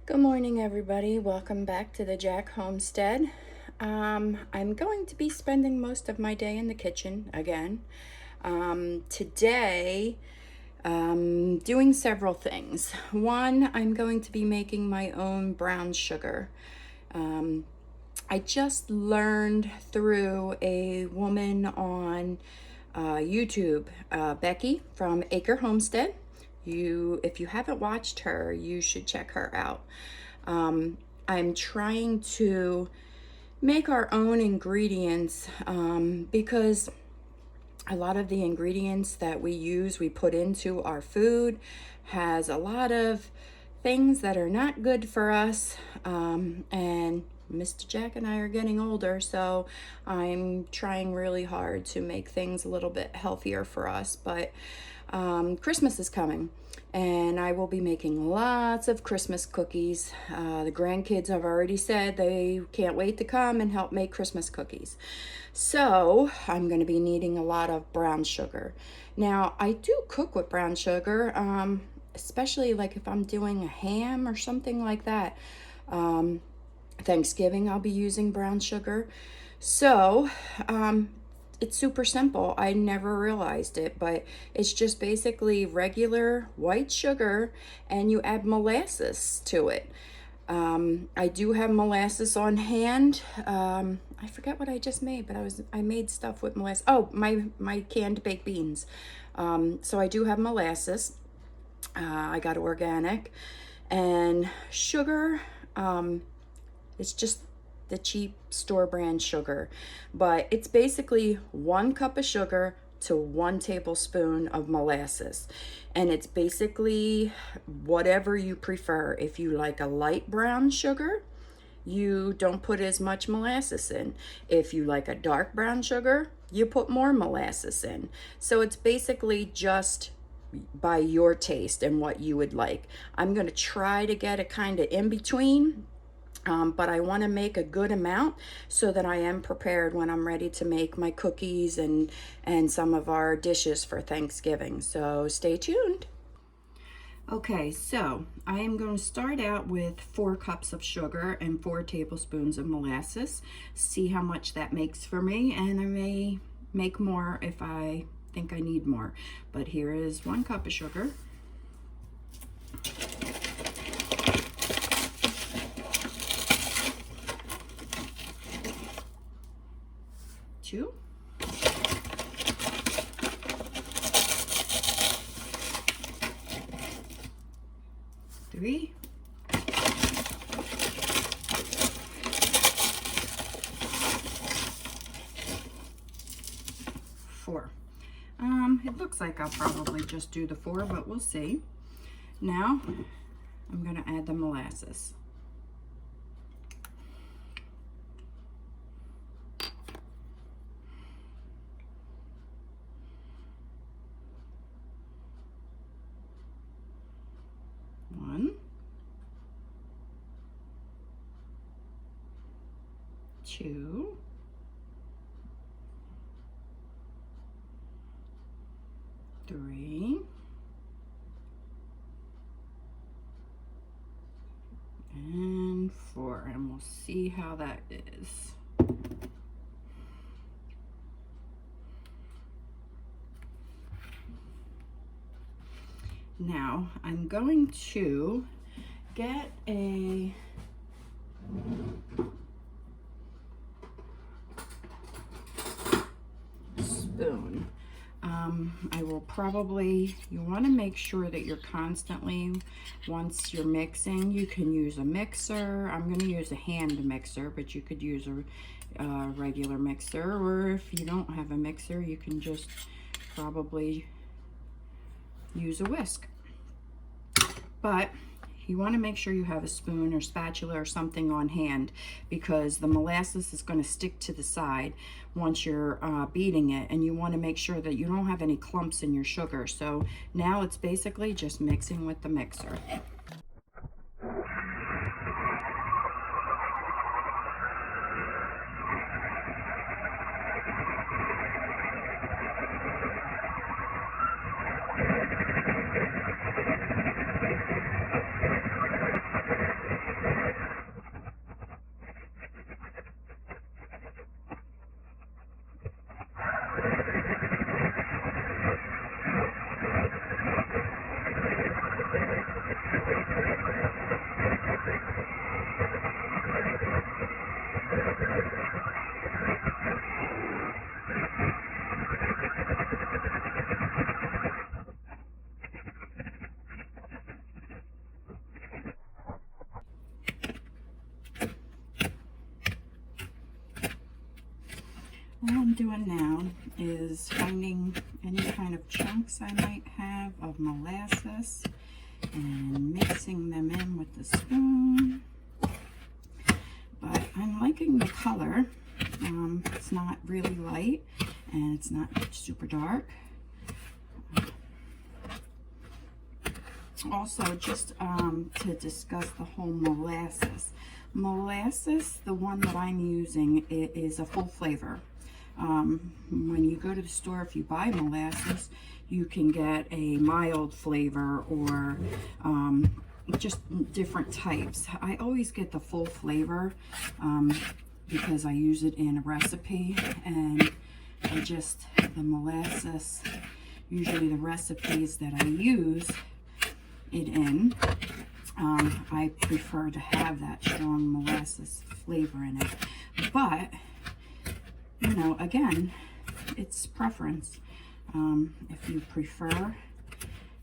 Good morning, everybody. Welcome back to the Jack Homestead. I'm going to be spending most of my day in the kitchen again. Today, doing several things. One, I'm going to be making my own brown sugar. I just learned through a woman on YouTube, Becky from Acre Homestead. If you haven't watched her, you should check her out. I'm trying to make our own ingredients because a lot of the ingredients that we put into our food, has a lot of things that are not good for us. And Mr. Jack and I are getting older, so I'm trying really hard to make things a little bit healthier for us. But Christmas is coming, and I will be making lots of Christmas cookies. The grandkids have already said they can't wait to come and help make Christmas cookies. So I'm going to be needing a lot of brown sugar. Now, I do cook with brown sugar, especially like if I'm doing a ham or something like that. Thanksgiving, I'll be using brown sugar. So, it's super simple. I never realized it, but it's just basically regular white sugar and you add molasses to it. I do have molasses on hand. I forget what I just made, but I made stuff with molasses. Oh, my canned baked beans. So I do have molasses. I got organic, and sugar. It's just the cheap store brand sugar, but it's basically 1 cup of sugar to 1 tablespoon of molasses, and it's basically whatever you prefer. If you like a light brown sugar, you don't put as much molasses in. If you like a dark brown sugar, you put more molasses in. So it's basically just by your taste and what you would like. I'm going to try to get it kind of in between. But I want to make a good amount so that I am prepared when I'm ready to make my cookies and some of our dishes for Thanksgiving. So stay tuned. Okay, so I am going to start out with 4 cups of sugar and 4 tablespoons of molasses. See how much that makes for me, and I may make more if I think I need more. But here is 1 cup of sugar. 2, 3, 4. It looks like I'll probably just do the 4, but we'll see. Now I'm going to add the molasses. One, 2, 3, and 4, and we'll see how that is. Now I'm going to get a spoon. I will probably, you want to make sure that you're constantly, once you're mixing, you can use a mixer. I'm going to use a hand mixer, but you could use a regular mixer, or if you don't have a mixer, you can just probably use a whisk. But you want to make sure you have a spoon or spatula or something on hand, because the molasses is going to stick to the side once you're beating it, and you want to make sure that you don't have any clumps in your sugar. So now it's basically just mixing with the mixer. All I'm doing now is finding any kind of chunks I might have of molasses and mixing them in with the spoon. But I'm liking the color. It's not really light and it's not super dark. Also, just to discuss the whole molasses. Molasses, the one that I'm using, it is a full flavor. When you go to the store, if you buy molasses, you can get a mild flavor or just different types. I always get the full flavor because I use it in a recipe, and the molasses, usually the recipes that I use it in, I prefer to have that strong molasses flavor in it. But you know, again, it's preference. If you prefer,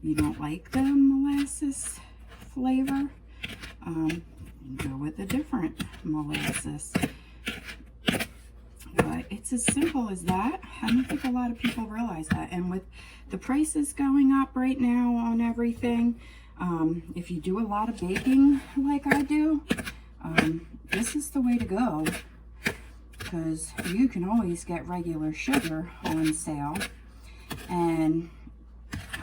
you don't like the molasses flavor, go with a different molasses. But it's as simple as that. I don't think a lot of people realize that. And with the prices going up right now on everything, if you do a lot of baking like I do, this is the way to go. Because you can always get regular sugar on sale, and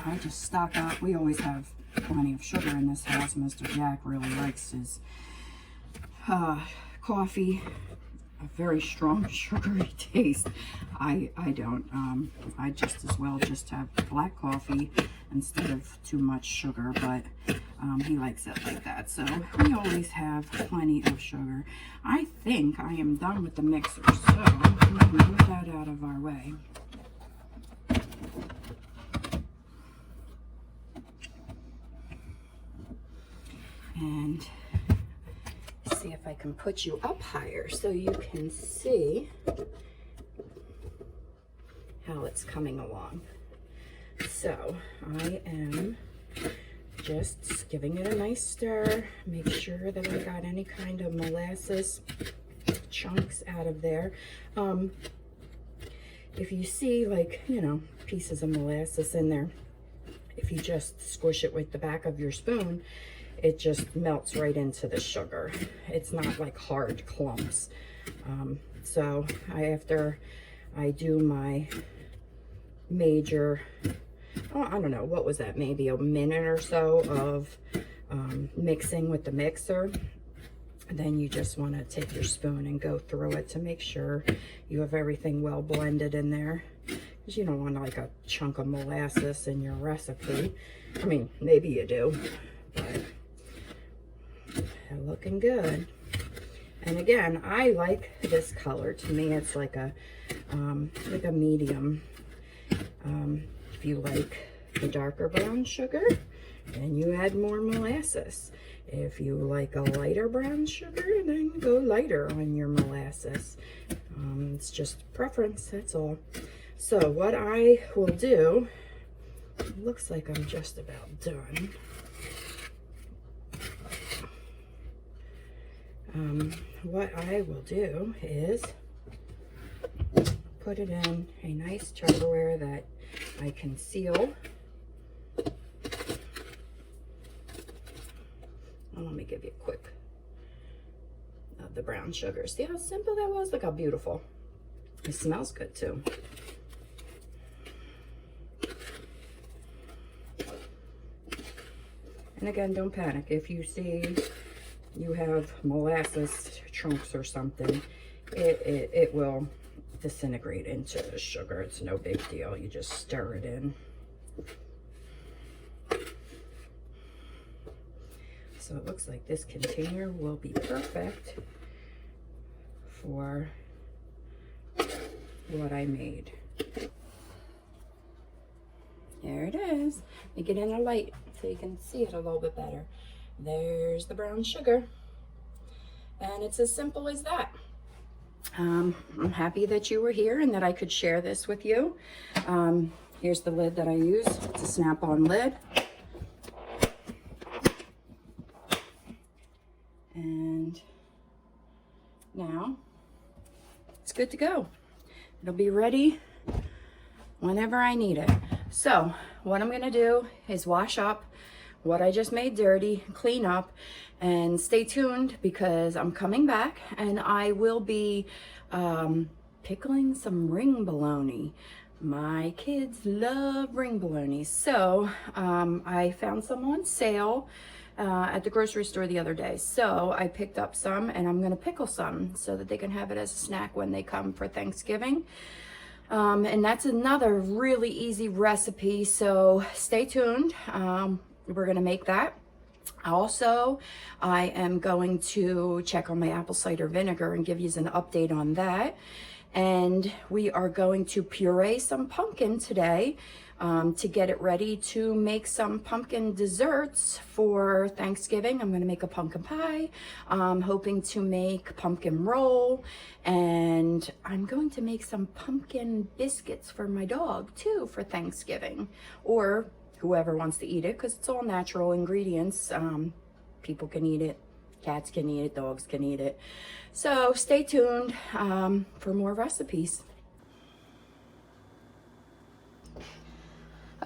I just stock up. We always have plenty of sugar in this house. Mr. Jack really likes his coffee a very strong sugary taste. I don't. I just as well just have black coffee instead of too much sugar, but he likes it like that. So we always have plenty of sugar. I think I am done with the mixer, so I'm going to move that out of our way. And see if I can put you up higher so you can see how it's coming along. So I am just giving it a nice stir. Make sure that I got any kind of molasses chunks out of there. If you see, like, you know, pieces of molasses in there, if you just squish it with the back of your spoon, it just melts right into the sugar. It's not like hard clumps. So after I do my major, oh, I don't know, what was that, maybe a minute or so of mixing with the mixer, then you just want to take your spoon and go through it to make sure you have everything well blended in there, because you don't want like a chunk of molasses in your recipe. I mean, maybe you do, but they're looking good. And again, I like this color. To me, it's like a medium. If you like the darker brown sugar, then you add more molasses. If you like a lighter brown sugar, then go lighter on your molasses. It's just preference, that's all. So what I will do, it looks like I'm just about done. What I will do is put it in a nice Tupperware that I can seal. Well, let me give you a quick of the brown sugar. See how simple that was? Look how beautiful. It smells good too. And again, don't panic. If you see you have molasses chunks or something, it will disintegrate into the sugar. It's no big deal. You just stir it in. So it looks like this container will be perfect for what I made. There it is. Make it in a light so you can see it a little bit better. There's the brown sugar. And it's as simple as that. I'm happy that you were here and that I could share this with you. Here's the lid that I use. It's a snap-on lid. And now it's good to go. It'll be ready whenever I need it. So what I'm gonna do is wash up what I just made dirty, clean up, and stay tuned because I'm coming back and I will be pickling some ring bologna. My kids love ring bologna. So I found some on sale at the grocery store the other day. So I picked up some and I'm gonna pickle some so that they can have it as a snack when they come for Thanksgiving. And that's another really easy recipe, so stay tuned. We're gonna make that. Also, I am going to check on my apple cider vinegar and give you an update on that. And we are going to puree some pumpkin today to get it ready to make some pumpkin desserts for Thanksgiving. I'm going to make a pumpkin pie. I'm hoping to make pumpkin roll, and I'm going to make some pumpkin biscuits for my dog too for Thanksgiving, or whoever wants to eat it, because it's all natural ingredients. People can eat it. Cats can eat it, dogs can eat it. So stay tuned for more recipes.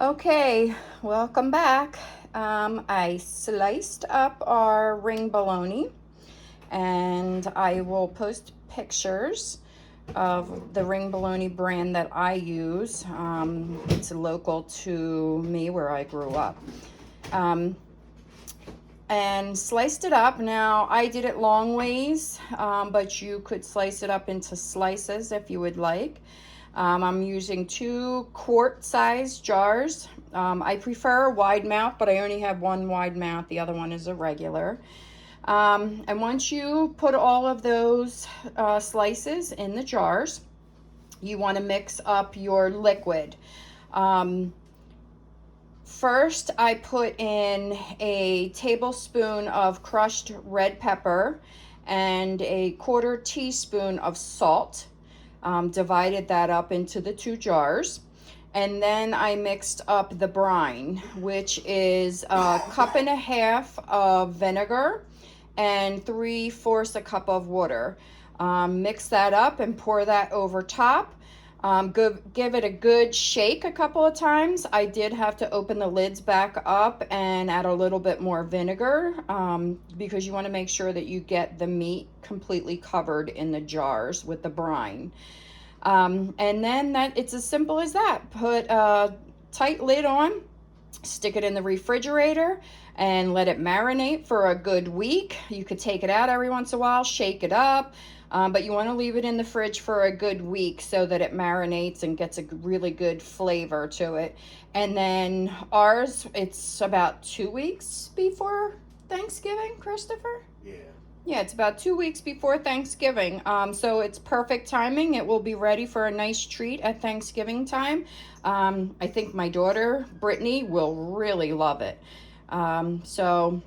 Okay, welcome back. I sliced up our ring bologna, and I will post pictures of the ring bologna brand that I use. It's local to me where I grew up. And sliced it up. Now I did it long ways, but you could slice it up into slices if you would like. I'm using 2 quart-size jars. I prefer a wide mouth, but I only have one wide mouth. The other one is a regular. And once you put all of those slices in the jars, you want to mix up your liquid. First, I put in a tablespoon of crushed red pepper and a 1/4 teaspoon of salt. Divided that up into the 2 jars. And then I mixed up the brine, which is 1.5 cups of vinegar and 3/4 cup of water. Mix that up and pour that over top. Give it a good shake a couple of times. I did have to open the lids back up and add a little bit more vinegar because you want to make sure that you get the meat completely covered in the jars with the brine. And then it's as simple as that. Put a tight lid on, stick it in the refrigerator, and let it marinate for a good week. You could take it out every once in a while, shake it up. But you want to leave it in the fridge for a good week so that it marinates and gets a really good flavor to it. And then ours, it's about 2 weeks before Thanksgiving, Christopher? Yeah, it's about 2 weeks before Thanksgiving. So it's perfect timing. It will be ready for a nice treat at Thanksgiving time. I think my daughter, Brittany, will really love it. So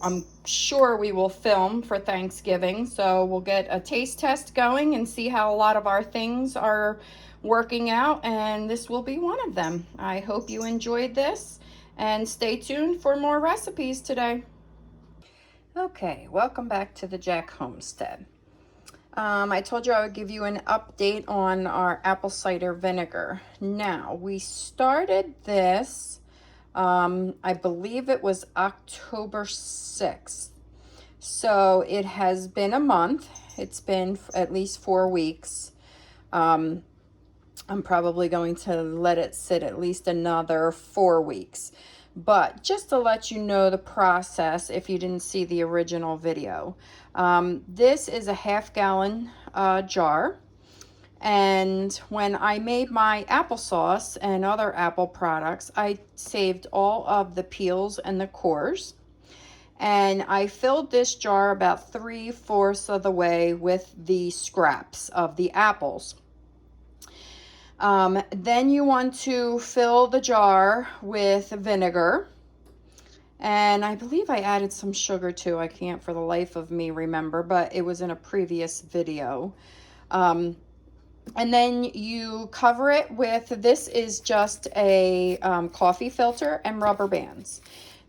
I'm sure we will film for Thanksgiving, so we'll get a taste test going and see how a lot of our things are working out, and this will be one of them. I hope you enjoyed this, and stay tuned for more recipes today. Okay, welcome back to the Jack Homestead. I told you I would give you an update on our apple cider vinegar. Now, we started this I believe it was October 6th. So it has been a month. It's been at least 4 weeks. I'm probably going to let it sit at least another 4 weeks. But just to let you know the process, if you didn't see the original video, this is a 1/2 gallon jar. And when I made my applesauce and other apple products, I saved all of the peels and the cores. And I filled this jar about 3/4 of the way with the scraps of the apples. Then you want to fill the jar with vinegar. And I believe I added some sugar too. I can't for the life of me remember, but it was in a previous video. And then you cover it with, this is just a coffee filter and rubber bands.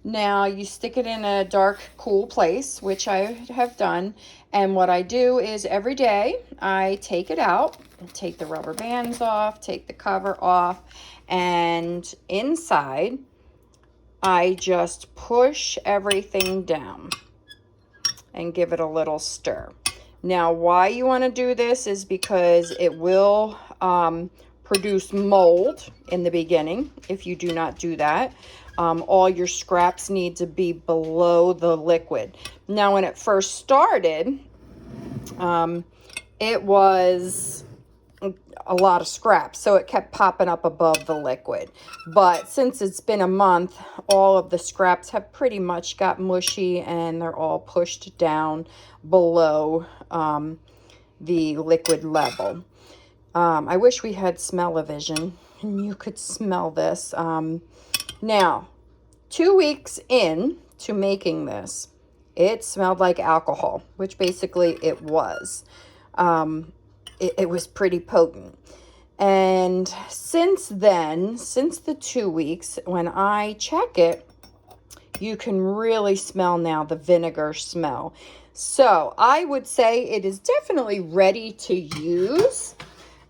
Now you stick it in a dark, cool place, which I have done. And what I do is every day I take it out, take the rubber bands off, take the cover off, and inside I just push everything down and give it a little stir. Now, why you want to do this is because it will produce mold in the beginning if you do not do that. All your scraps need to be below the liquid. Now, when it first started, it was a lot of scraps, so it kept popping up above the liquid. But since it's been a month, all of the scraps have pretty much got mushy and they're all pushed down below the liquid level. I wish we had smell-o-vision and you could smell this. Now, 2 weeks in to making this, it smelled like alcohol, which basically it was. It was pretty potent. And since then, since the 2 weeks, when I check it, you can really smell now the vinegar smell. So I would say it is definitely ready to use,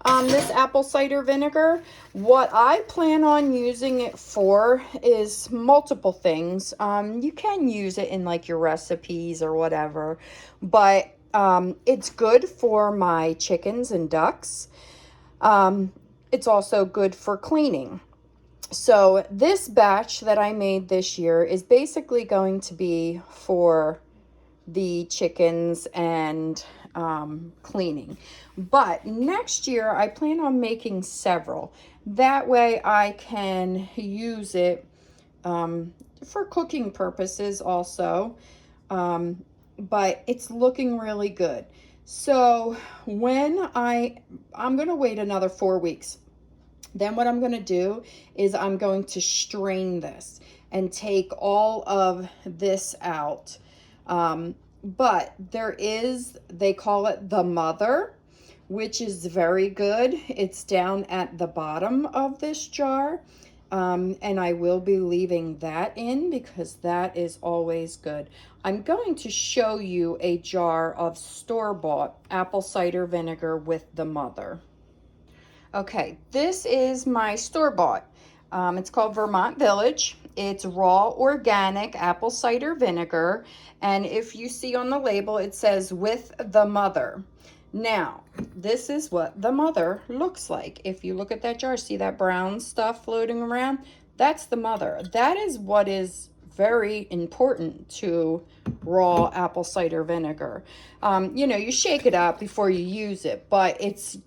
this apple cider vinegar. What I plan on using it for is multiple things. You can use it in like your recipes or whatever, but it's good for my chickens and ducks. It's also good for cleaning. So this batch that I made this year is basically going to be for the chickens and cleaning. But next year I plan on making several. That way I can use it for cooking purposes also. But it's looking really good. So when I'm going to wait another 4 weeks. Then what I'm going to do is I'm going to strain this and take all of this out. But there is, they call it the mother, which is very good. It's down at the bottom of this jar. And I will be leaving that in because that is always good. I'm going to show you a jar of store-bought apple cider vinegar with the mother. Okay, this is my store-bought. It's called Vermont Village. It's raw organic apple cider vinegar. And if you see on the label, it says with the mother. Now, this is what the mother looks like. If you look at that jar, see that brown stuff floating around? That's the mother. That is what is very important to raw apple cider vinegar. You know, you shake it up before you use it, but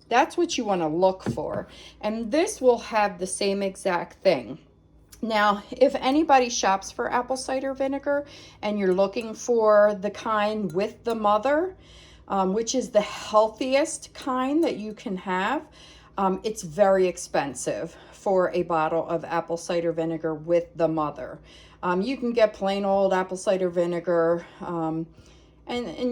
that's what you want to look for. And this will have the same exact thing. Now, if anybody shops for apple cider vinegar and you're looking for the kind with the mother, which is the healthiest kind that you can have, it's very expensive for a bottle of apple cider vinegar with the mother. You can get plain old apple cider vinegar, and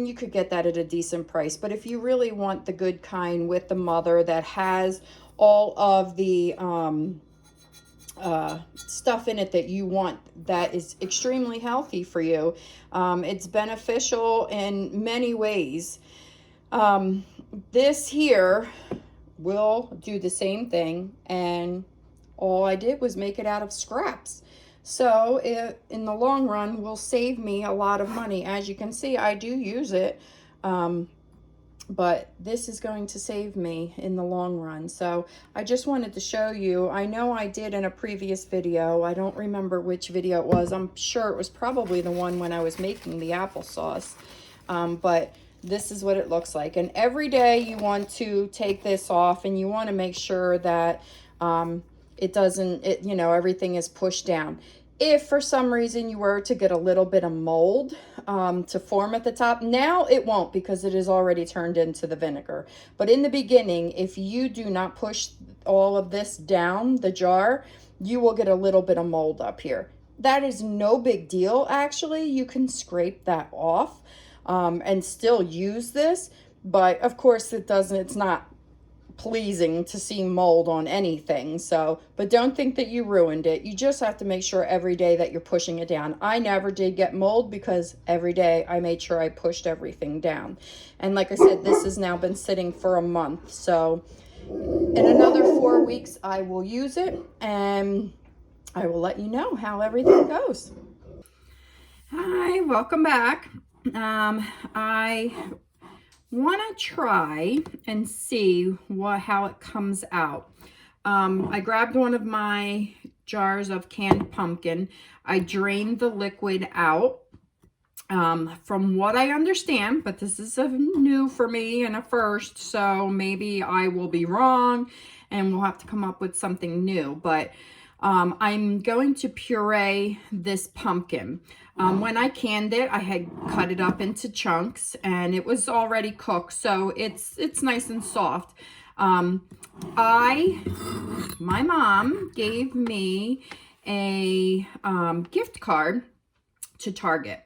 you could get that at a decent price. But if you really want the good kind with the mother that has all of the stuff in it that you want, that is extremely healthy for you, it's beneficial in many ways. This here will do the same thing, and all I did was make it out of scraps. So it, in the long run, will save me a lot of money. As you can see, I do use it, but this is going to save me in the long run. So I just wanted to show you. I know I did in a previous video. I don't remember which video it was. I'm sure it was probably the one when I was making the applesauce. But this is what it looks like. And every day you want to take this off, and you want to make sure that it doesn't, you know, everything is pushed down. If for some reason you were to get a little bit of mold to form at the top, now it won't because it is already turned into the vinegar. But in the beginning, if you do not push all of this down the jar, you will get a little bit of mold up here. that is no big deal, actually. You can scrape that off and still use this, but of course it's not pleasing to see mold on anything. So, but don't think that you ruined it. You just have to make sure every day that you're pushing it down. I never did get mold because every day I made sure I pushed everything down. And like I said, this has now been sitting for a month. So in another 4 weeks, I will use it and I will let you know how everything goes. Hi, welcome back. I want to try and see how it comes out. I grabbed one of my jars of canned pumpkin. I drained the liquid out. From what I understand, but this is a new for me and a first, so maybe I will be wrong and we'll have to come up with something new. But I'm going to puree this pumpkin. When I canned it, I had cut it up into chunks and it was already cooked, so it's nice and soft. My mom gave me a gift card to Target.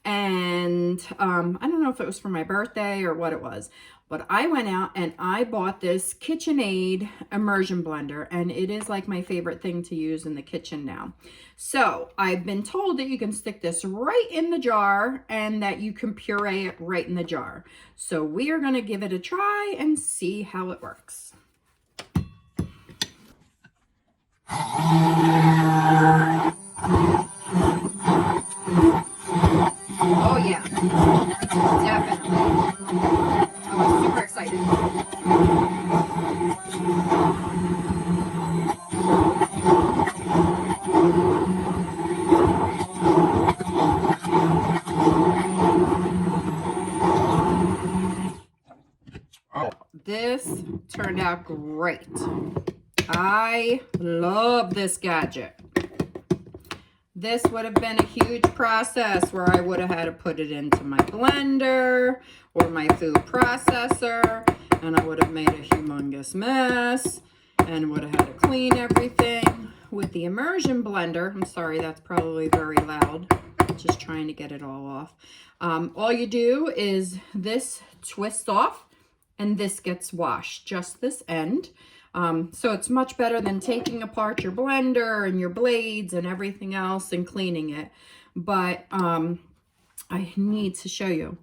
And I don't know if it was for my birthday or what it was, but I went out and I bought this KitchenAid immersion blender, and it is like my favorite thing to use in the kitchen now. So I've been told that you can stick this right in the jar and that you can puree it right in the jar. So we are going to give it a try and see how it works. Oh yeah, definitely. I'm super excited. Oh, this turned out great. I love this gadget. This would have been a huge process where I would have had to put it into my blender or my food processor, and I would have made a humongous mess and would have had to clean everything. With the immersion blender, I'm sorry, that's probably very loud. Just trying to get it all off. All you do is this twists off and this gets washed, just this end. So it's much better than taking apart your blender and your blades and everything else and cleaning it. But I need to show you.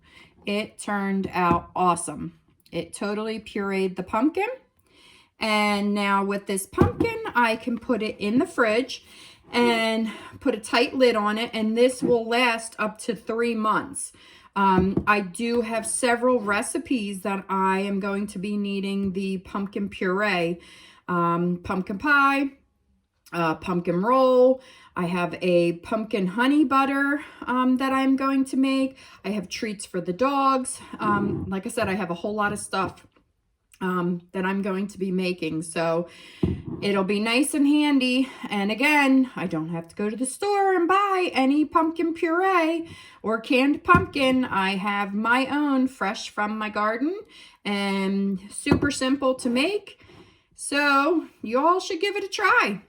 It turned out awesome. It totally pureed the pumpkin. And now with this pumpkin, I can put it in the fridge and put a tight lid on it, and this will last up to 3 months. I do have several recipes that I am going to be needing the pumpkin puree, pumpkin pie, pumpkin roll. I have a pumpkin honey butter that I'm going to make. I have treats for the dogs. Like I said, I have a whole lot of stuff that I'm going to be making, so it'll be nice and handy. And again, I don't have to go to the store and buy any pumpkin puree or canned pumpkin. I have my own fresh from my garden and super simple to make, so you all should give it a try.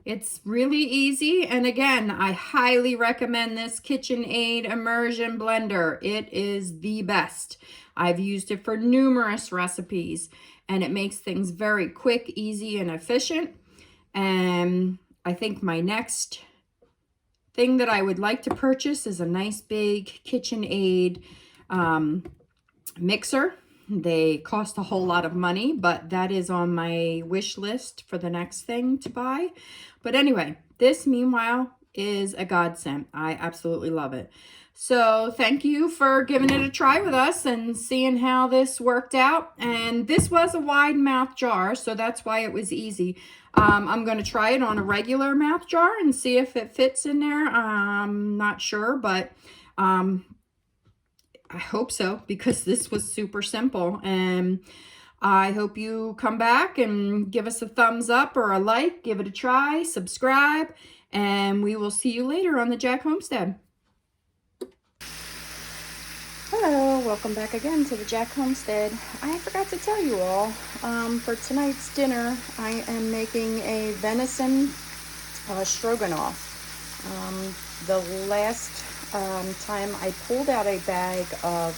It's really easy, and again, I highly recommend this KitchenAid immersion blender. It is the best. I've used it for numerous recipes, and it makes things very quick, easy, and efficient. And I think my next thing that I would like to purchase is a nice big KitchenAid mixer. They cost a whole lot of money, but that is on my wish list for the next thing to buy. But anyway, this meanwhile is a godsend. I absolutely love it. So thank you for giving it a try with us and seeing how this worked out. And this was a wide mouth jar, so that's why it was easy. I'm going to try it on a regular mouth jar and see if it fits in there. I'm not sure, but I hope so, because this was super simple. And I hope you come back and give us a thumbs up or a like, give it a try, subscribe, and we will see you later on the Jack Homestead. Hello, welcome back again to the Jack Homestead. I forgot to tell you all, for tonight's dinner, I am making a venison stroganoff. The last time I pulled out a bag of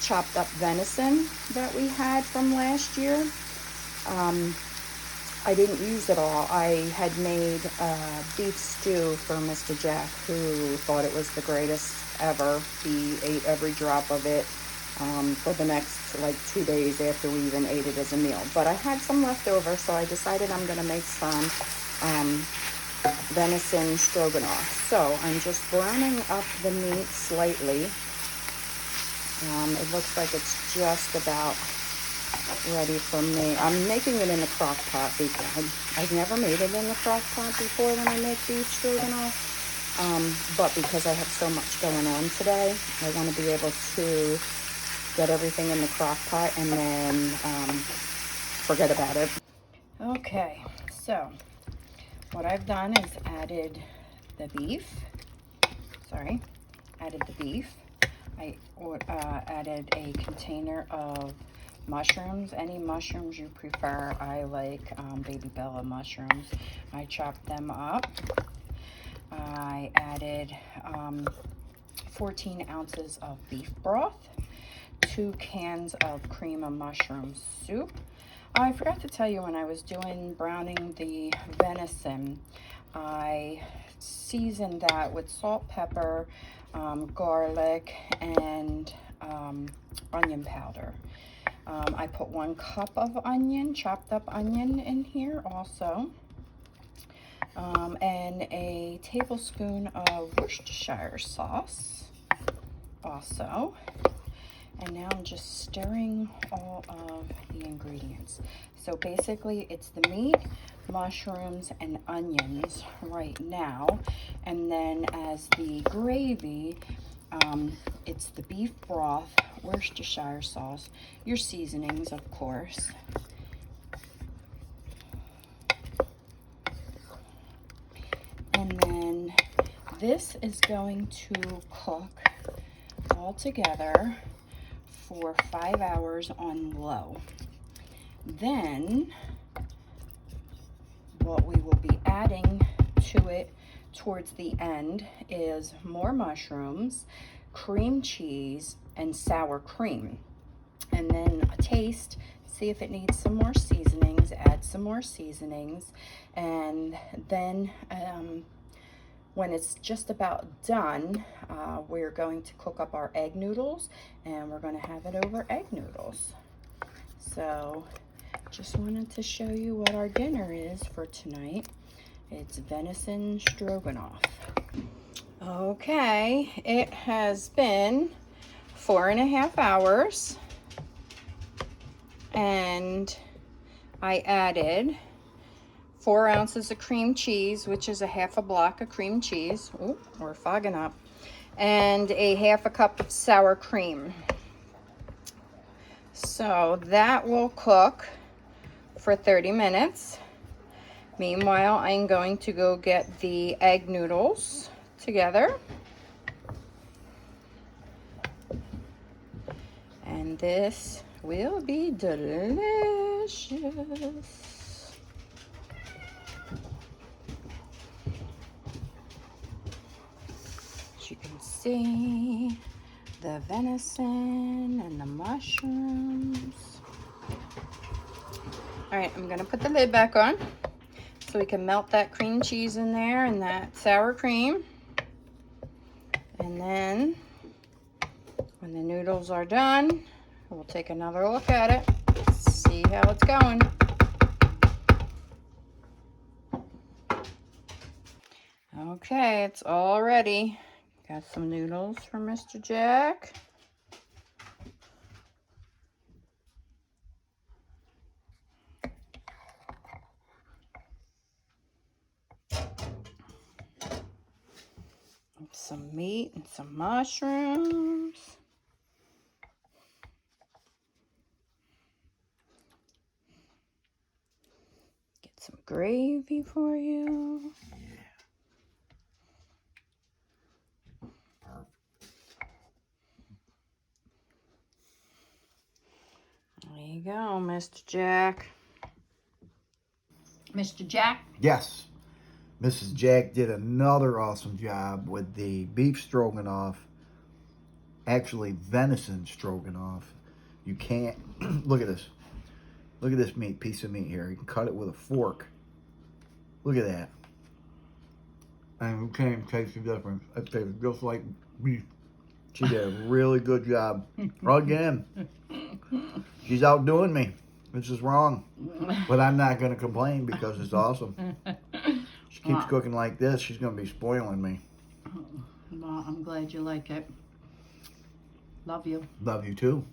chopped up venison that we had from last year. I didn't use it all. I had made beef stew for Mr. Jack, who thought it was the greatest ever. He ate every drop of it for the next like 2 days after we even ate it as a meal. But I had some left over, so I decided I'm going to make some venison stroganoff. So I'm just browning up the meat slightly. It looks like it's just about ready for me. I'm making it in the crock pot because I've never made it in the crock pot before when I make beef stroganoff. But because I have so much going on today, I want to be able to get everything in the crock pot and then forget about it. Okay, so what I've done is added the beef. I added a container of mushrooms, any mushrooms you prefer. I like baby Bella mushrooms. I chopped them up. I added 14 ounces of beef broth, 2 cans of cream of mushroom soup. I forgot to tell you, when I was browning the venison, I seasoned that with salt, pepper, garlic, and onion powder. I put 1 cup of onion, chopped up onion in here also, and a tablespoon of Worcestershire sauce also. And now I'm just stirring all of the ingredients. So basically it's the meat, mushrooms, and onions right now. And then as the gravy, it's the beef broth, Worcestershire sauce, your seasonings, of course. And then this is going to cook all together for 5 hours on low. Then what we will be adding to it towards the end is more mushrooms, cream cheese, and sour cream. And then a taste, see if it needs some more seasonings, add some more seasonings. And then when it's just about done, we're going to cook up our egg noodles, and we're going to have it over egg noodles. So just wanted to show you what our dinner is for tonight. It's venison stroganoff. Okay, it has been 4.5 hours, and I added 4 ounces of cream cheese, which is a half a block of cream cheese. Oh, we're fogging up. And a half a cup of sour cream. So that will cook for 30 minutes. Meanwhile, I'm going to go get the egg noodles together. And this will be delicious. As you can see, the venison and the mushrooms. All right, I'm gonna put the lid back on so we can melt that cream cheese in there and that sour cream. And then when the noodles are done, we'll take another look at it, see how it's going. Okay, it's all ready. Got some noodles for Mr. Jack. Some meat and some mushrooms. Get some gravy for you. There you go, Mr. Jack. Mr. Jack? Yes. Mrs. Jack did another awesome job with the beef stroganoff. Actually, venison stroganoff. You can't, look at this. Look at this piece of meat here. You can cut it with a fork. Look at that. And you can't even taste the difference. It tastes just like beef. She did a really good job. Again, she's outdoing me. This is wrong. But I'm not going to complain because it's awesome. She keeps cooking like this, she's going to be spoiling me. Well, I'm glad you like it. Love you. Love you too.